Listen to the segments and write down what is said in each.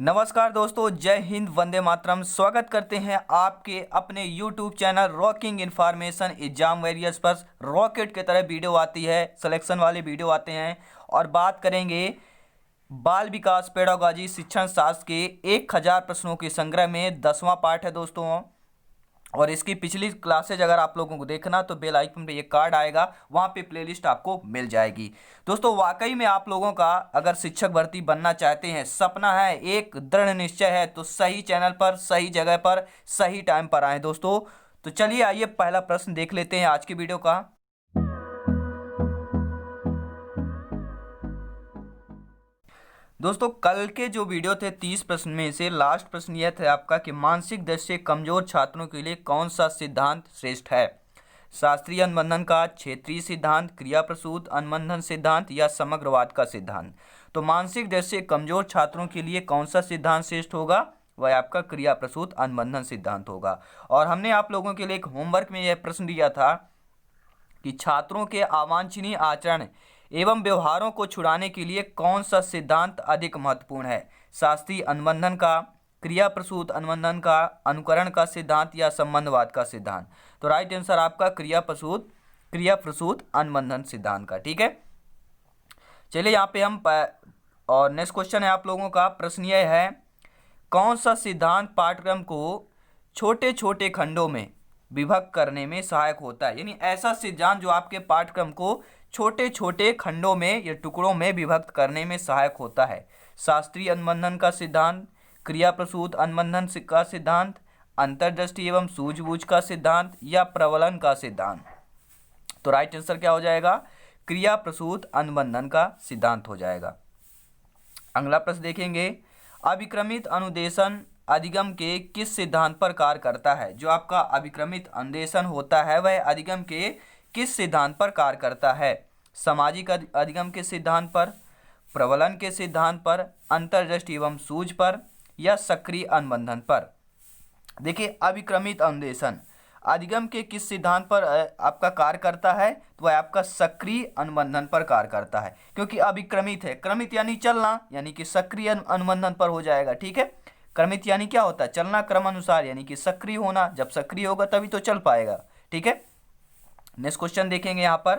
नमस्कार दोस्तों, जय हिंद, वंदे मातरम। स्वागत करते हैं आपके अपने YouTube channel rocking information exam warriors पर। रॉकेट की तरह वीडियो आती है, सिलेक्शन वाले वीडियो आते हैं और बात करेंगे बाल विकास पेडागॉजी शिक्षण शास्त्र के 1000 प्रश्नों के संग्रह में 10वां पार्ट है दोस्तों। और इसकी पिछली क्लासेज अगर आप लोगों को देखना तो बेल आइकन पे ये कार्ड आएगा, वहाँ पे प्लेलिस्ट आपको मिल जाएगी। दोस्तों वाकई में आप लोगों का अगर शिक्षक भर्ती बनना चाहते हैं, सपना है, एक दृढ़ निश्चय है, तो सही चैनल पर, सही जगह पर, सही टाइम पर आए दोस्तों। तो चलिए आइए पहला प्रश्न देख लेते हैं आज की वीडियो का। दोस्तों कल के जो वीडियो थे 30 प्रश्न में से लास्ट प्रश्न यह था आपका कि मानसिक दृष्टि से कमजोर छात्रों के लिए कौन सा सिद्धांत श्रेष्ठ है। शास्त्रीय अनुबंधन का, क्षेत्रीय सिद्धांत, क्रिया प्रसूत अनुबंधन सिद्धांत या समग्रवाद का सिद्धांत। तो मानसिक दृष्टि से कमजोर छात्रों के लिए कौन सा सिद्धांत श्रेष्ठ होगा, वह आपका क्रिया प्रसूत अनुबंधन सिद्धांत होगा। और हमने आप लोगों के लिए एक होमवर्क में यह प्रश्न दिया था कि छात्रों के अवांछनीय आचरण एवं व्यवहारों को छुड़ाने के लिए कौन सा सिद्धांत अधिक महत्वपूर्ण है। शास्त्रीय अनुबंधन का, क्रिया प्रसूत अनुबंधन का, अनुकरण का सिद्धांत या संबंधवाद का सिद्धांत। तो राइट आंसर आपका क्रिया प्रसूत अनुबंधन सिद्धांत का। ठीक है, चलिए यहाँ पे हम और नेक्स्ट क्वेश्चन है आप लोगों का। प्रश्न यह है, कौन सा सिद्धांत पाठ्यक्रम को छोटे छोटे खंडों में विभक्त करने में सहायक होता है। यानी ऐसा सिद्धांत जो आपके पाठ्यक्रम को छोटे छोटे खंडों में या टुकड़ों में विभक्त करने में सहायक होता है। शास्त्रीय अनुबंधन का सिद्धांत, क्रिया प्रसूत अनुबंधन का सिद्धांत, अंतर्दृष्टि एवं सूझबूझ का सिद्धांत या प्रबलन का सिद्धांत। तो राइट आंसर क्या हो जाएगा, क्रिया प्रसूत अनुबंधन का सिद्धांत हो जाएगा। अगला प्रश्न देखेंगे, अभिक्रमित अनुदेशन अधिगम के किस सिद्धांत पर कार्य करता है। जो आपका अभिक्रमित अनुदेशन होता है वह अधिगम के किस सिद्धांत पर कार्य करता है। सामाजिक अधिगम के सिद्धांत पर, प्रबलन के सिद्धांत पर, अंतर्दृष्टि एवं सूझ पर या सक्रिय अनुबंधन पर। देखिए अभिक्रमित अनुदेशन अधिगम के किस सिद्धांत पर आपका कार्य करता है, तो वह आपका सक्रिय अनुबंधन पर कार्य करता है। क्योंकि अभिक्रमित है, क्रमित यानी चलना, यानी कि सक्रिय अनुबंधन पर हो जाएगा। ठीक है, क्रमित यानी क्या होता है, चलना क्रम अनुसार, यानी कि सक्रिय होना, जब सक्रिय होगा तभी तो चल पाएगा। ठीक है, नेक्स्ट क्वेश्चन देखेंगे यहाँ पर,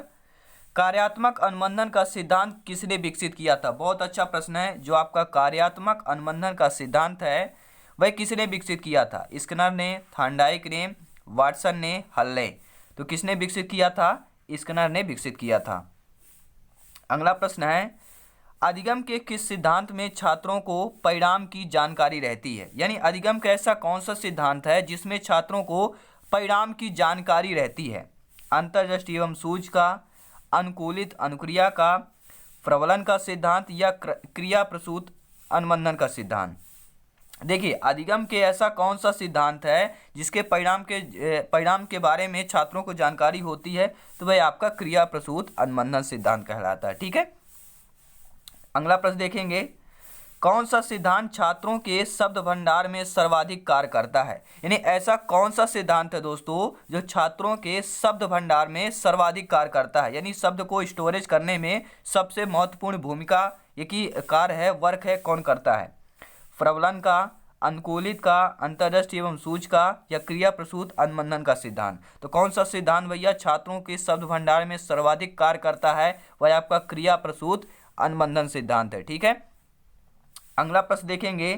कार्यात्मक अनुबंधन का सिद्धांत किसने विकसित किया था। बहुत अच्छा प्रश्न है। जो आपका कार्यात्मक अनुबंधन का सिद्धांत है वह किसने विकसित किया था। स्किनर ने, थॉर्नडाइक ने, वाटसन ने, हल ने। तो किसने विकसित किया था, स्किनर ने विकसित किया था। अगला प्रश्न है, अधिगम के किस सिद्धांत में छात्रों को परिणाम की जानकारी रहती है। यानी अधिगम का ऐसा कौन सा सिद्धांत है जिसमें छात्रों को परिणाम की जानकारी रहती है। अंतर्दृष्टि एवं सूझ का, अनुकूलित अनुक्रिया का, प्रबलन का सिद्धांत या क्रिया प्रसूत अनुबंधन का सिद्धांत। देखिए अधिगम के ऐसा कौन सा सिद्धांत है जिसके परिणाम के बारे में छात्रों को जानकारी होती है, तो वह आपका क्रिया प्रसूत अनुबंधन सिद्धांत कहलाता है। ठीक है, अगला प्रश्न देखेंगे, कौन सा सिद्धांत छात्रों के शब्द भंडार में सर्वाधिक कार्य करता है। यानी ऐसा कौन सा सिद्धांत है दोस्तों जो छात्रों के शब्द भंडार में सर्वाधिक कार्य करता है, यानी शब्द को स्टोरेज करने में सबसे महत्वपूर्ण भूमिका ये की कार्य है, वर्क है, कौन करता है। प्रबलन का, अनुकूलित का, अंतर्दृष्टि एवं सूझ का या क्रिया प्रसूत अनुबंधन का सिद्धांत। तो कौन सा सिद्धांत भैया छात्रों के शब्द भंडार में सर्वाधिक कार्य करता है, वह आपका क्रिया प्रसूत अनुबंधन सिद्धांत है। ठीक है, अगला प्रश्न देखेंगे,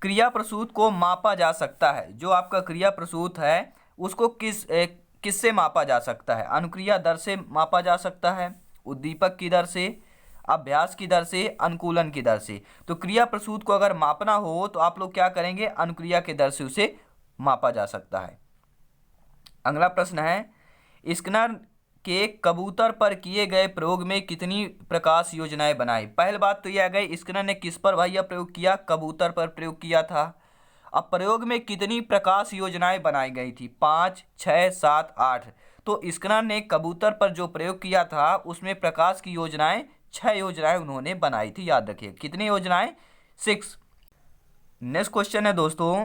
क्रिया प्रसूत को मापा जा सकता है। जो आपका क्रिया प्रसूत है उसको किससे मापा जा सकता है। अनुक्रिया दर से मापा जा सकता है, उद्दीपक की दर से, अभ्यास की दर से, अनुकूलन की दर से। तो क्रिया प्रसूत को अगर मापना हो तो आप लोग क्या करेंगे, अनुक्रिया के दर से उसे मापा जा सकता है। अगला प्रश्न है, स्किनर के कबूतर पर किए गए प्रयोग में कितनी प्रकाश योजनाएं बनाई। पहली बात तो यह आ गई, स्किनर ने किस पर भैया प्रयोग किया, कबूतर पर प्रयोग किया था। अब प्रयोग में कितनी प्रकाश योजनाएं बनाई गई थी, 5, 6, 7, 8। तो स्किनर ने कबूतर पर जो प्रयोग किया था उसमें प्रकाश की योजनाएं 6 योजनाएं उन्होंने बनाई थी। याद रखिए कितनी योजनाएं, 6। नेक्स्ट क्वेश्चन है दोस्तों,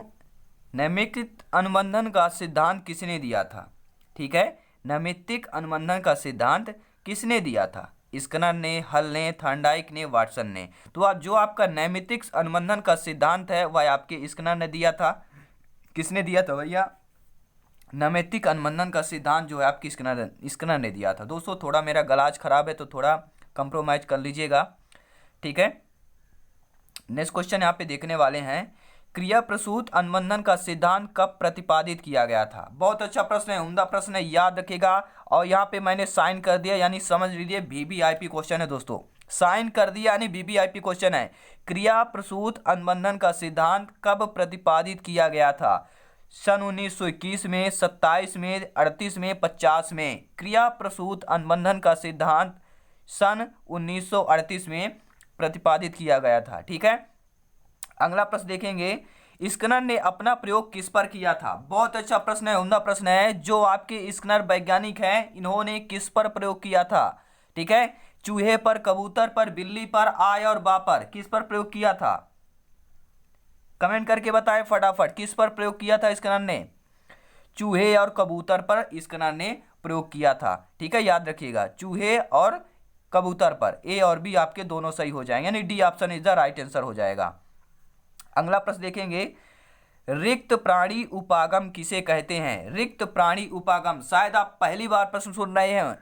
नैमित्तिक अनुबंधन का सिद्धांत किसने दिया था। ठीक है, नैमित्तिक अनुबंधन का सिद्धांत किसने दिया था। स्किनर ने, हल ने, थॉर्नडाइक ने, वाटसन ने। तो आप जो आपका नैमित्तिक अनुबंधन का सिद्धांत है वह आपके स्किनर ने दिया था। किसने दिया था भैया? नैमित्तिक अनुबंधन का सिद्धांत जो है आपकी स्किनर ने दिया था। दोस्तों थोड़ा मेरा गला आज खराब है तो थोड़ा कंप्रोमाइज कर लीजिएगा, ठीक है। नेक्स्ट क्वेश्चन यहाँ पे देखने वाले हैं, क्रिया प्रसूत अनुबंधन का सिद्धांत कब प्रतिपादित किया गया था? बहुत अच्छा प्रश्न है, उम्दा प्रश्न है, याद रखिएगा। और यहाँ पे मैंने साइन कर दिया, यानी समझ लीजिए वीवीआईपी क्वेश्चन है दोस्तों, साइन कर दिया यानी वीवीआईपी क्वेश्चन है। क्रिया प्रसूत अनुबंधन का सिद्धांत कब प्रतिपादित किया गया था? सन 1921 में, 27 में, 38 में, 50 में। क्रिया प्रसूत अनुबंधन का सिद्धांत सन 1938 में प्रतिपादित किया गया था, ठीक है। अगला प्रश्न देखेंगे, स्किनर ने अपना प्रयोग किस पर किया था? बहुत अच्छा प्रश्न है, उम्दा प्रश्न है। जो आपके स्किनर वैज्ञानिक हैं इन्होंने किस पर प्रयोग किया था? ठीक है, चूहे पर, कबूतर पर, बिल्ली पर, आय और बा पर, किस पर प्रयोग किया था? कमेंट करके बताएं फटाफट, किस पर प्रयोग किया था स्किनर ने? चूहे और कबूतर पर स्किनर ने प्रयोग किया था, ठीक है, याद रखिएगा, चूहे और कबूतर पर। ए और बी आपके दोनों सही हो जाएंगे, यानी D option is the right answer हो जाएगा। अगला प्रश्न देखेंगे, रिक्त प्राणी उपागम किसे कहते हैं? रिक्त प्राणी उपागम, शायद आप पहली बार प्रश्न सुन रहे हैं,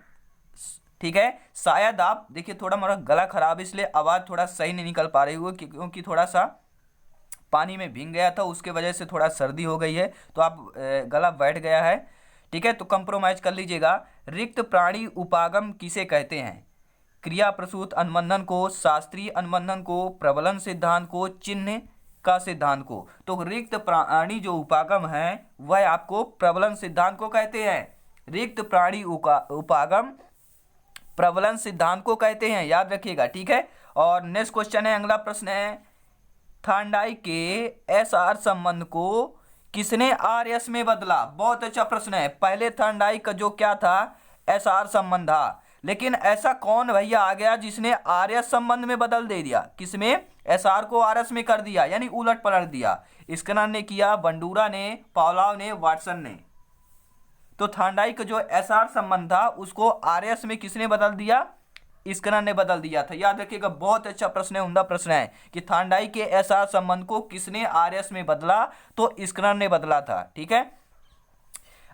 ठीक है, शायद आप देखिए, थोड़ा मेरा गला खराब है इसलिए आवाज़ थोड़ा सही नहीं निकल पा रही हो, क्योंकि थोड़ा सा पानी में भीग गया था, उसके वजह से थोड़ा सर्दी हो गई है, तो आप गला बैठ गया है, ठीक है, तो कंप्रोमाइज कर लीजिएगा। रिक्त प्राणी उपागम किसे कहते हैं? क्रिया प्रसूत अनुबंधन को, शास्त्रीय अनुबंधन को, प्रबलन सिद्धांत को, चिन्ह का सिद्धांत को। तो रिक्त प्राणी जो उपागम है वह आपको प्रबलन सिद्धांत को कहते हैं। रिक्त प्राणी उपागम प्रबलन सिद्धांत को कहते हैं, याद रखिएगा, ठीक है। और नेक्स्ट क्वेश्चन है, अगला प्रश्न है, थॉर्नडाइक के एसआर संबंध को किसने आरएस में बदला? बहुत अच्छा प्रश्न है। पहले थॉर्नडाइक का जो क्या था, एसआर संबंध था, लेकिन ऐसा कौन भैया आ गया जिसने आरएस संबंध में बदल दे दिया? किसमें? एसआर को आरएस में कर दिया, यानी उलट पलट दिया। स्किनर ने किया, बंडूरा ने, पावलोव ने, वाटसन ने। तो थॉर्नडाइक का जो एसआर संबंध था उसको आरएस में किसने बदल दिया? स्किनर ने बदल दिया था, याद रखिएगा। बहुत अच्छा प्रश्न है, उम्दा प्रश्न है कि थॉर्नडाइक के एसआर संबंध को किसने आरएस में बदला? तो स्किनर ने बदला था, ठीक है।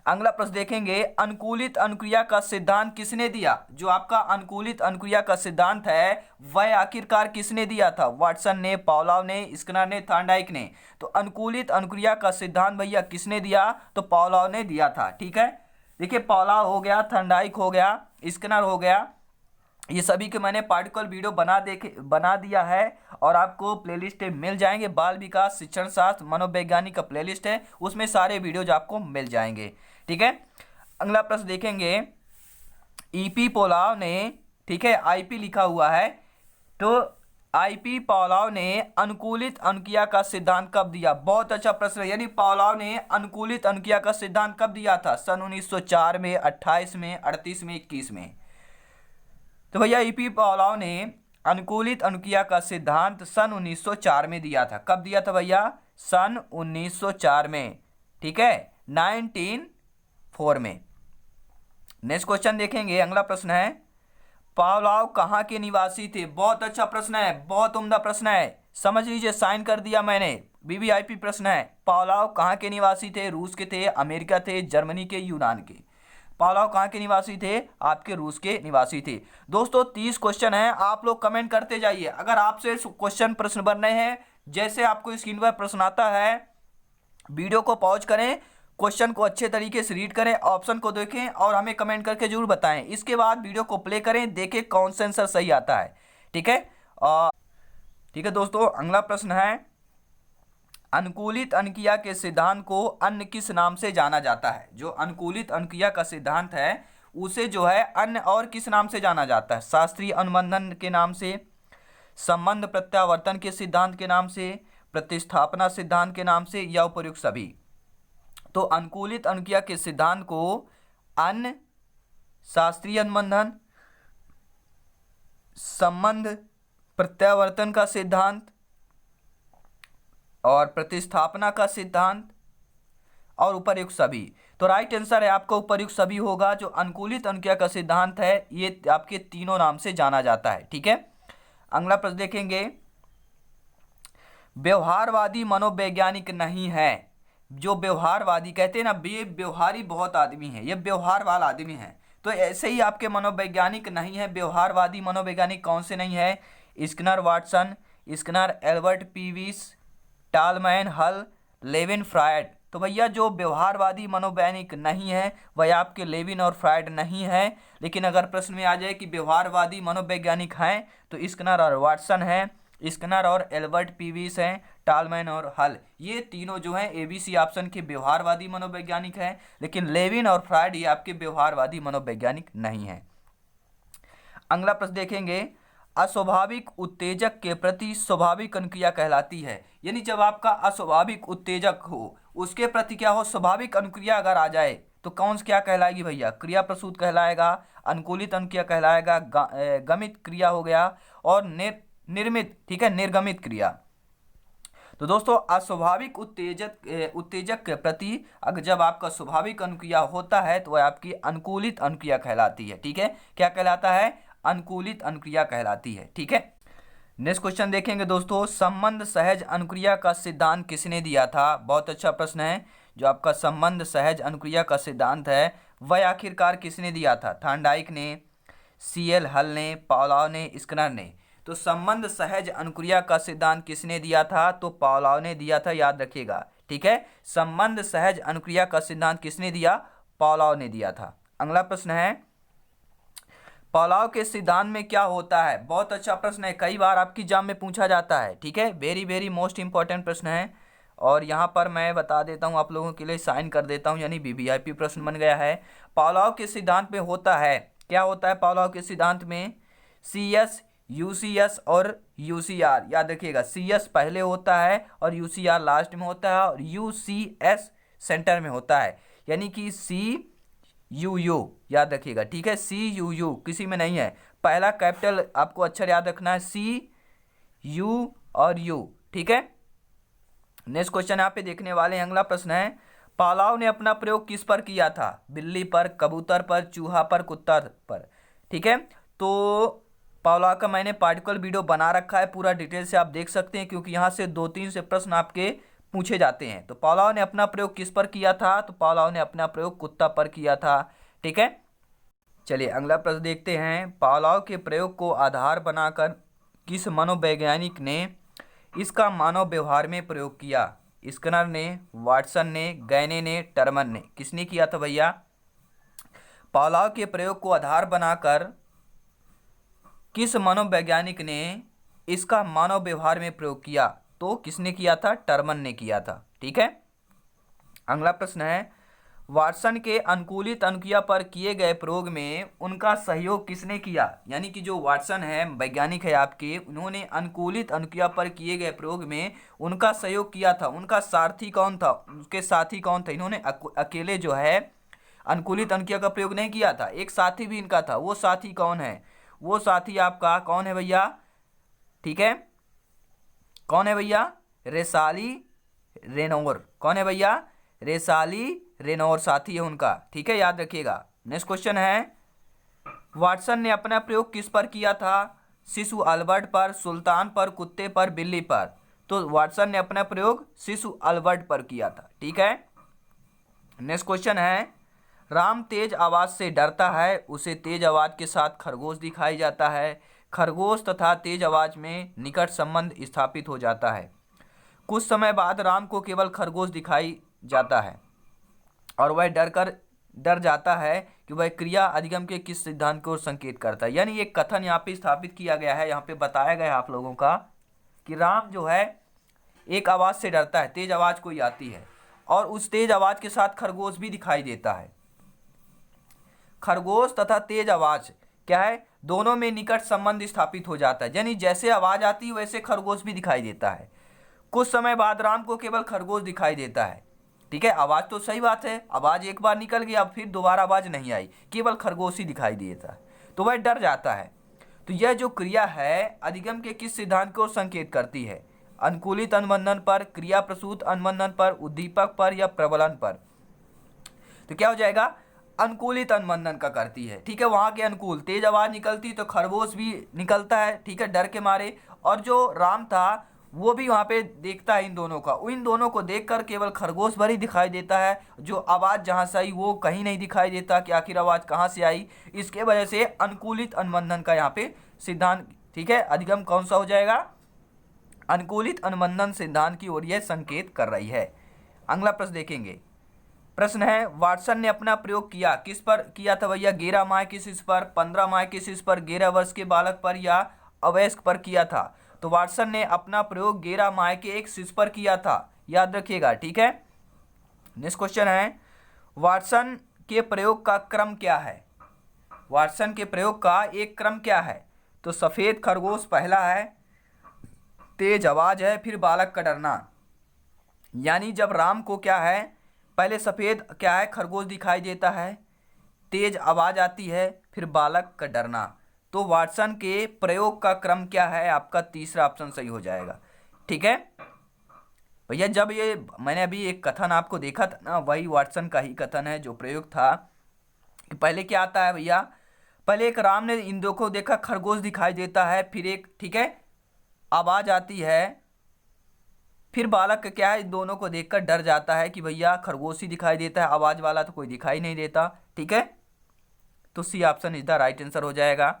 अगला प्रश्न देखेंगे, अनुकूलित अनुक्रिया का सिद्धांत किसने दिया? जो आपका अनुकूलित अनुक्रिया का सिद्धांत है वह आखिरकार किसने दिया था? वाटसन ने, पावलोव ने, स्किनर ने, थॉर्नडाइक ने। तो अनुकूलित अनुक्रिया का सिद्धांत भैया किसने दिया? तो पावलोव ने दिया था, ठीक है। देखिए, पावलोव हो गया, थॉर्नडाइक हो गया, स्किनर हो गया, ये सभी के मैंने पार्टिकल वीडियो बना दिया है और आपको प्लेलिस्ट मिल जाएंगे। बाल विकास, शिक्षण शास्त्र, मनोवैज्ञानिक का प्लेलिस्ट है, उसमें सारे वीडियोज आपको मिल जाएंगे, ठीक है। अगला प्रश्न देखेंगे, ईपी पोलाव ने, ठीक है, आईपी लिखा हुआ है, तो आईपी पावलोव ने अनुकूलित अनुक्रिया का सिद्धांत कब दिया? बहुत अच्छा प्रश्न है, यानी पावलोव ने अनुकूलित अनुक्रिया का सिद्धांत कब दिया था? सन 1904 में, 28 में, 38 में, 21 में। तो भैया ईपी पावलोव ने अनुकूलित अनुक्रिया का सिद्धांत सन 1904 में दिया था। कब दिया था भैया? सन 1904 में, ठीक है, 1904 में। नेक्स्ट क्वेश्चन देखेंगे, अगला प्रश्न है, पावलोव कहाँ के निवासी थे? बहुत अच्छा प्रश्न है, बहुत उम्दा प्रश्न है, समझ लीजिए, साइन कर दिया मैंने, वीवीआईपी प्रश्न है। पावलोव कहाँ के निवासी थे? रूस के थे, अमेरिका थे, जर्मनी के, यूनान के। पावलोव कहाँ के निवासी थे? आपके रूस के निवासी थे। दोस्तों 30 क्वेश्चन हैं, आप लोग कमेंट करते जाइए। अगर आपसे क्वेश्चन प्रश्न बन रहे हैं, जैसे आपको स्क्रीन पर प्रश्न आता है, वीडियो को पॉज करें, क्वेश्चन को अच्छे तरीके से रीड करें, ऑप्शन को देखें और हमें कमेंट करके जरूर बताएं। इसके बाद वीडियो को प्ले करें, देखें कौन सा आंसर सही आता है, ठीक है। ठीक है दोस्तों, अगला प्रश्न है, अनुकूलित अनुक्रिया के सिद्धांत को अन्य किस नाम से जाना जाता है? जो अनुकूलित अनुक्रिया का सिद्धांत है उसे जो है अन्य और किस नाम से जाना जाता है? शास्त्रीय अनुबंधन के नाम से, संबंध प्रत्यावर्तन के सिद्धांत के नाम से, प्रतिस्थापना सिद्धांत के नाम से, या उपयुक्त सभी। तो अनुकूलित अनुक्रिया के सिद्धांत को अन्य, शास्त्रीय अनुबंधन, संबंध प्रत्यावर्तन का सिद्धांत और प्रतिस्थापना का सिद्धांत और उपर्युक्त सभी। तो राइट आंसर है आपका उपर्युक्त सभी होगा। जो अनुकूलित अनुक्रिया का सिद्धांत है ये आपके तीनों नाम से जाना जाता है। ठीक है, अगला प्रश्न देखेंगे। व्यवहारवादी मनोवैज्ञानिक नहीं है। जो व्यवहारवादी कहते हैं ना, ये व्यवहारी बहुत आदमी है, ये व्यवहार वाला आदमी है। तो ऐसे ही आपके मनोवैज्ञानिक नहीं है। व्यवहारवादी मनोवैज्ञानिक कौन से नहीं है? स्किनर वाटसन, स्किनर एल्बर्ट पीविस, टालमैन हल, लेविन फ्रायड। तो भैया जो व्यवहारवादी मनोवैज्ञानिक नहीं है वह आपके लेविन और फ्रायड नहीं है। लेकिन अगर प्रश्न में आ जाए कि व्यवहारवादी मनोवैज्ञानिक हैं तो स्किनर और वाटसन है, स्किनर और एल्बर्ट पीविस हैं, टालमैन और हल। ये तीनों जो हैं ABC ऑप्शन के व्यवहारवादी मनोवैज्ञानिक हैं। लेकिन लेविन और फ्रायड ये आपके व्यवहारवादी मनोवैज्ञानिक नहीं हैं। अगला प्रश्न देखेंगे। अस्वाभाविक उत्तेजक के प्रति स्वाभाविक अनुक्रिया कहलाती है। यानी जब आपका अस्वाभाविक उत्तेजक हो उसके प्रति क्या हो, स्वाभाविक अनुक्रिया अगर आ जाए तो कौन सी क्या कहलाएगी भैया? क्रिया प्रसूत कहलाएगा, अनुकूलित अनुक्रिया कहलाएगा, गमित क्रिया हो गया, और निर्मित, ठीक है, निर्गमित क्रिया। तो दोस्तों अस्वाभाविक उत्तेजक के प्रति अगर जब आपका स्वाभाविक अनुक्रिया होता है तो वह आपकी अनुकूलित अनुक्रिया कहलाती है। ठीक है, क्या कहलाता है? अनुकूलित अनुक्रिया कहलाती है। ठीक है, नेक्स्ट क्वेश्चन देखेंगे दोस्तों। संबंध सहज अनुक्रिया का सिद्धांत किसने दिया था? बहुत अच्छा प्रश्न है। जो आपका संबंध सहज अनुक्रिया का सिद्धांत है वह आखिरकार किसने दिया था? थॉर्नडाइक ने, CL हल ने, पावलोव ने, स्किनर ने। तो संबंध सहज अनुक्रिया का सिद्धांत किसने दिया था? तो पावलोव ने दिया था, याद रखिएगा। ठीक है, संबंध सहज अनुक्रिया का सिद्धांत किसने दिया? पावलोव ने दिया था। अगला प्रश्न है, पावलोव के सिद्धांत में क्या होता है? बहुत अच्छा प्रश्न है, कई बार आपकी एग्जाम में पूछा जाता है। ठीक है, वेरी वेरी मोस्ट इंपॉर्टेंट प्रश्न है। और यहाँ पर मैं बता देता हूँ आप लोगों के लिए, साइन कर देता हूँ, यानी VVIP प्रश्न बन गया है। पावलोव के सिद्धांत में होता है, क्या होता है पावलोव के सिद्धांत में? CS, UCS और UCR। याद रखिएगा, CS पहले होता है और UCR लास्ट में होता है और UCS सेंटर में होता है। यानी कि CUU, याद रखिएगा। ठीक है, CUU किसी में नहीं है। पहला कैपिटल आपको अक्षर याद रखना है, CU और U। ठीक है, नेक्स्ट क्वेश्चन यहाँ पे देखने वाले हैं। अगला प्रश्न है, पावलोव ने अपना प्रयोग किस पर किया था? बिल्ली पर, कबूतर पर, चूहा पर, कुत्ता पर। ठीक है, तो पावलोव का मैंने पार्टिकुलर वीडियो बना रखा है, पूरा डिटेल से आप देख सकते हैं, क्योंकि यहाँ से 2-3 से प्रश्न आपके पूछे जाते हैं। तो पावलोव ने अपना प्रयोग किस पर किया था? तो पावलोव ने अपना प्रयोग कुत्ता पर किया था। ठीक है, चलिए अगला प्रश्न देखते हैं। पावलोव के प्रयोग को आधार बनाकर किस मनोवैज्ञानिक ने इसका मानव व्यवहार में प्रयोग किया? स्किनर ने, वाटसन ने, गैने ने, टर्मन ने। किसने किया था भैया? पावलोव के प्रयोग को आधार बनाकर किस मनोवैज्ञानिक ने इसका मानव व्यवहार में प्रयोग किया? तो किसने किया था? टर्मन ने किया था। ठीक है, अगला प्रश्न है, वाटसन के अनुकूलित अनुक्रिया पर किए गए प्रयोग में उनका सहयोग किसने किया? यानी कि जो वाटसन है, वैज्ञानिक है आपके, उन्होंने अनुकूलित अनुक्रिया पर किए गए प्रयोग में उनका सहयोग किया था। उनका सारथी कौन था? उसके साथी कौन थे? इन्होंने अकेले जो है अनुकूलित अनुक्रिया का प्रयोग नहीं किया था, एक साथी भी इनका था। वो साथी कौन है? वो साथी आपका कौन है भैया? ठीक है, कौन है भैया? रेसाली रेनोर। कौन है भैया? रेसाली रेनोर साथी है उनका। ठीक है, याद रखिएगा। नेक्स्ट क्वेश्चन है, वाटसन ने अपना प्रयोग किस पर किया था? शिशु अल्बर्ट पर, सुल्तान पर, कुत्ते पर, बिल्ली पर। तो वाटसन ने अपना प्रयोग शिशु अल्बर्ट पर किया था। ठीक है, नेक्स्ट क्वेश्चन है, राम तेज आवाज से डरता है, उसे तेज आवाज के साथ खरगोश दिखाई जाता है। खरगोश तथा तेज आवाज में निकट संबंध स्थापित हो जाता है। कुछ समय बाद राम को केवल खरगोश दिखाई जाता है और वह डर जाता है कि वह क्रिया अधिगम के किस सिद्धांत को संकेत करता है। यानी एक कथन यहाँ पे स्थापित किया गया है, यहाँ पे बताया गया है आप लोगों का कि राम जो है एक आवाज़ से डरता है, तेज आवाज़ कोई आती है और उस तेज आवाज़ के साथ खरगोश भी दिखाई देता है। खरगोश तथा तेज आवाज़ क्या है? दोनों में निकट संबंध स्थापित हो जाता है। यानी जैसे आवाज़ आती है वैसे खरगोश भी दिखाई देता है। कुछ समय बाद राम को केवल खरगोश दिखाई देता है। ठीक है, आवाज़ तो सही बात है, आवाज़ एक बार निकल गई, अब फिर दोबारा आवाज़ नहीं आई, केवल खरगोश ही दिखाई देता है, तो वह डर जाता है। तो यह जो क्रिया है अधिगम के किस सिद्धांत को संकेत करती है? अनुकूलित अनुबंधन पर, क्रिया प्रसूत अनुबंधन पर, उद्दीपक पर या प्रबलन पर। तो क्या हो जाएगा, अनुकूलित अनुबंधन का करती है। ठीक है, वहाँ के अनुकूल तेज आवाज निकलती तो खरगोश भी निकलता है, ठीक है, डर के मारे। और जो राम था वो भी वहाँ पे देखता है इन दोनों का, इन दोनों को देखकर केवल खरगोश भर ही दिखाई देता है, जो आवाज़ जहाँ से आई वो कहीं नहीं दिखाई देता कि आखिर आवाज़ कहाँ से आई। इसके वजह से अनुकूलित अनुबंधन का यहाँ पे सिद्धांत, ठीक है, अधिगम कौन सा हो जाएगा, अनुकूलित अनुबंधन सिद्धांत की ओर यह संकेत कर रही है। अगला प्रश्न देखेंगे। प्रश्न है, वाटसन ने अपना प्रयोग किया किस पर किया था भैया, 11 माह के शिशु पर, 15 माह के शिशु पर, 11 वर्ष के बालक पर या अवयस्क पर किया था। तो वाटसन ने अपना प्रयोग 11 माह के एक शिशु पर किया था, याद रखिएगा। ठीक है, नेक्स्ट क्वेश्चन है, वाटसन के प्रयोग का क्रम क्या है, वाटसन के प्रयोग का एक क्रम क्या है। तो सफेद खरगोश पहला है, तेज आवाज है, फिर बालक का डरना। यानी जब राम को क्या है, पहले सफेद क्या है खरगोश दिखाई देता है, तेज आवाज आती है, फिर बालक का डरना। तो वाटसन के प्रयोग का क्रम क्या है, आपका तीसरा ऑप्शन सही हो जाएगा। ठीक है भैया, जब ये मैंने अभी एक कथन आपको देखा था ना, वही वाटसन का ही कथन है जो प्रयोग था। पहले क्या आता है भैया, पहले एक राम ने इन दो को देखा, खरगोश दिखाई देता है, फिर एक, ठीक है, आवाज आती है, फिर बालक क्या है, इन दोनों को देखकर डर जाता है कि भैया खरगोश ही दिखाई देता है, आवाज वाला तो कोई दिखाई नहीं देता। ठीक है, तो C option is the right answer हो जाएगा।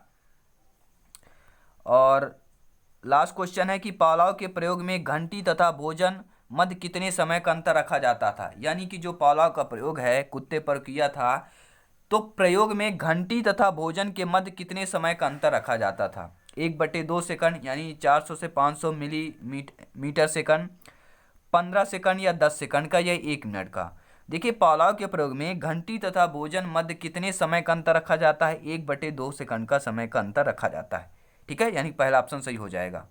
और लास्ट क्वेश्चन है कि पालाव के प्रयोग में घंटी तथा भोजन मध्य कितने समय का अंतर रखा जाता था। यानी कि जो पालाव का प्रयोग है कुत्ते पर किया था, तो प्रयोग में घंटी तथा भोजन के मध्य कितने समय का अंतर रखा जाता था। 1/2 सेकंड यानी 400 से 500 मिलीमीटर सेकंड, 15 सेकंड या 10 सेकंड का, या 1 मिनट का। देखिए, पालाव के प्रयोग में घंटी तथा भोजन मध्य कितने समय का अंतर रखा जाता है, 1/2 सेकंड का समय का अंतर रखा जाता है। ठीक है, यानी पहला ऑप्शन सही हो जाएगा।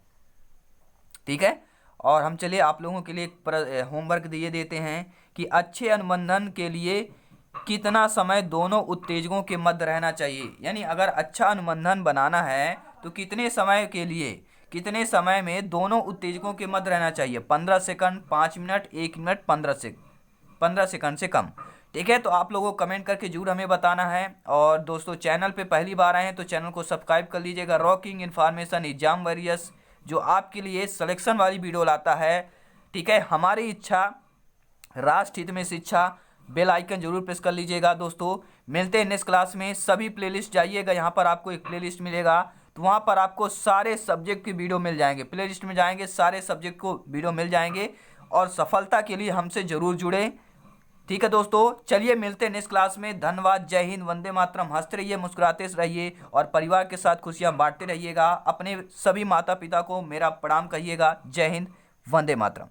ठीक है, और हम चलिए आप लोगों के लिए एक होमवर्क दिए देते हैं कि अच्छे अनुबंधन के लिए कितना समय दोनों उत्तेजकों के मध्य रहना चाहिए। यानी अगर अच्छा अनुबंधन बनाना है तो कितने समय के लिए, कितने समय में दोनों उत्तेजकों के मध्य रहना चाहिए, 15 सेकंड, 5 मिनट, 1 मिनट, 15 सेकंड से कम। ठीक है, तो आप लोगों को कमेंट करके जरूर हमें बताना है। और दोस्तों, चैनल पे पहली बार आए हैं तो चैनल को सब्सक्राइब कर लीजिएगा। रॉकिंग इन्फॉर्मेशन एग्जाम वॉरियर्स जो आपके लिए सिलेक्शन वाली वीडियो लाता है। ठीक है, हमारी इच्छा राष्ट्र हित में शिक्षा, बेल आइकन जरूर प्रेस कर लीजिएगा। दोस्तों, मिलते हैं नेक्स्ट क्लास में। सभी प्लेलिस्ट जाइएगा, यहाँ पर आपको एक प्लेलिस्ट मिलेगा, तो वहाँ पर आपको सारे सब्जेक्ट की वीडियो मिल जाएंगे। प्लेलिस्ट में जाएंगे, सारे सब्जेक्ट को वीडियो मिल जाएंगे। और सफलता के लिए हमसे जरूर जुड़े। ठीक है दोस्तों, चलिए मिलते हैं नेक्स्ट क्लास में। धन्यवाद, जय हिंद, वंदे मातरम। हंसते रहिए, मुस्कुराते रहिए और परिवार के साथ खुशियाँ बांटते रहिएगा। अपने सभी माता पिता को मेरा प्रणाम कहिएगा। जय हिंद, वंदे मातरम।